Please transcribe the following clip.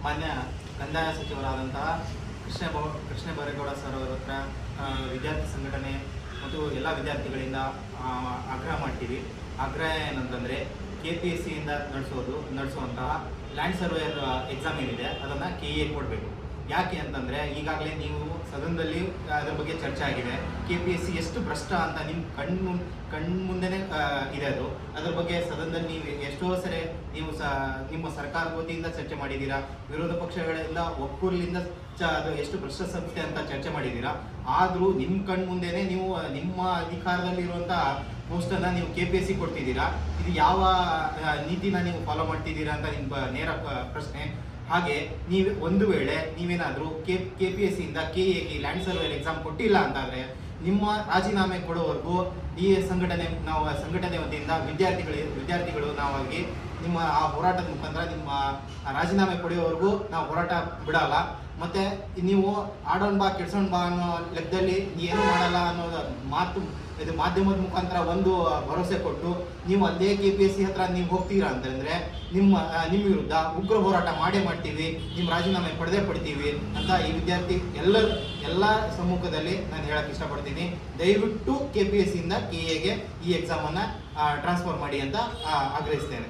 ಮಾನ್ಯ ಕಂದಾಯ ಸಚಿವರಾದಂತಹ ಕೃಷ್ಣ ಬೈರೇಗೌಡ ಸರ್ ಅವರ ಹತ್ರ ವಿದ್ಯಾರ್ಥಿ ಸಂಘಟನೆ ಮತ್ತು ಎಲ್ಲ ವಿದ್ಯಾರ್ಥಿಗಳಿಂದ ಆಗ್ರಹ ಮಾಡ್ತೀವಿ. ಆಗ್ರಹ ಏನಂತಂದರೆ KPSC ಇಂದ ನಡೆಸುವಂತಹ ಲ್ಯಾಂಡ್ ಸರ್ವೇಯರ್ ಎಕ್ಸಾಮ್ ಏನಿದೆ ಅದನ್ನು KA ಕೊಡಬೇಕು. ಯಾಕೆ ಅಂತಂದರೆ ಈಗಾಗಲೇ ನೀವು ಸದನದಲ್ಲಿ ಅದರ ಬಗ್ಗೆ ಚರ್ಚೆ ಆಗಿದೆ. KPSC ಎಷ್ಟು ಭ್ರಷ್ಟ ಅಂತ ನಿಮ್ಮ ಕಣ್ಮುಂದೆನೇ ಇದೆ. ಅದರ ಬಗ್ಗೆ ಸದನದಲ್ಲಿ ನೀವು ಎಷ್ಟೋ ಸರಿ ನೀವು ನಿಮ್ಮ ಸರ್ಕಾರ ವತಿಯಿಂದ ಚರ್ಚೆ ಮಾಡಿದ್ದೀರಾ, ವಿರೋಧ ಪಕ್ಷಗಳೆಲ್ಲ ಒಕ್ಕೂರಲಿಂದ ಅದು ಎಷ್ಟು ಭ್ರಷ್ಟ ಸಂಸ್ಥೆ ಅಂತ ಚರ್ಚೆ ಮಾಡಿದ್ದೀರಾ. ಆದರೂ ನಿಮ್ಮ ಕಣ್ಮುಂದೆನೇ ನೀವು ನಿಮ್ಮ ಅಧಿಕಾರದಲ್ಲಿರುವಂಥ ಪೋಸ್ಟನ್ನು ನೀವು KPSC ಕೊಡ್ತಿದ್ದೀರಾ. ಇದು ಯಾವ ನೀತಿನ ನೀವು ಫಾಲೋ ಮಾಡ್ತಿದ್ದೀರಾ ಅಂತ ನಿಮ್ಮ ನೇರ ಪ್ರಶ್ನೆ. ಹಾಗೆ ನೀವು ಒಂದು ವೇಳೆ ನೀವೇನಾದರೂ KPSC ಇಂದ KAಗೆ ಲ್ಯಾಂಡ್ ಸರ್ವೇರ್ ಎಕ್ಸಾಮ್ ಕೊಟ್ಟಿಲ್ಲ ಅಂತಾದರೆ ನಿಮ್ಮ ರಾಜೀನಾಮೆ ಕೊಡೋವರೆಗೂ ಈ ಸಂಘಟನೆ ವತಿಯಿಂದ ವಿದ್ಯಾರ್ಥಿಗಳು ನಾವಾಗಿ ನಿಮ್ಮ ಆ ಹೋರಾಟದ ಮುಖಾಂತರ ನಿಮ್ಮ ರಾಜೀನಾಮೆ ಕೊಡುವವರೆಗೂ ನಾವು ಹೋರಾಟ ಬಿಡಲ್ಲ. ಮತ್ತು ನೀವು ಆಡೋಣ ಬಾ ಕೆಡ್ಸೋಣ ಬಾ ಅನ್ನೋ ಲೆಕ್ಕದಲ್ಲಿ ಏನು ಮಾಡಲ್ಲ ಅನ್ನೋದು ಇದು ಮಾಧ್ಯಮದ ಮುಖಾಂತರ ಒಂದು ಭರವಸೆ ಕೊಟ್ಟು ನೀವು ಅದೇ KPSC ಹತ್ರ ನೀವು ಹೋಗ್ತೀರಾ ಅಂತಂದರೆ ನಿಮ್ಮ ವಿರುದ್ಧ ಉಗ್ರ ಹೋರಾಟ ಮಾಡ್ತೀವಿ, ನಿಮ್ಮ ರಾಜೀನಾಮೆ ಪಡ್ತೀವಿ ಅಂತ ಈ ವಿದ್ಯಾರ್ಥಿ ಎಲ್ಲ ಸಮ್ಮುಖದಲ್ಲಿ ನಾನು ಹೇಳಕ್ಕೆ ಇಷ್ಟಪಡ್ತೀನಿ. ದಯವಿಟ್ಟು KPSC ಇಂದ KAಗೆ ಈ ಎಕ್ಸಾಮನ್ನು ಟ್ರಾನ್ಸ್ಫರ್ ಮಾಡಿ ಅಂತ ಆಗ್ರಹಿಸ್ತೇನೆ.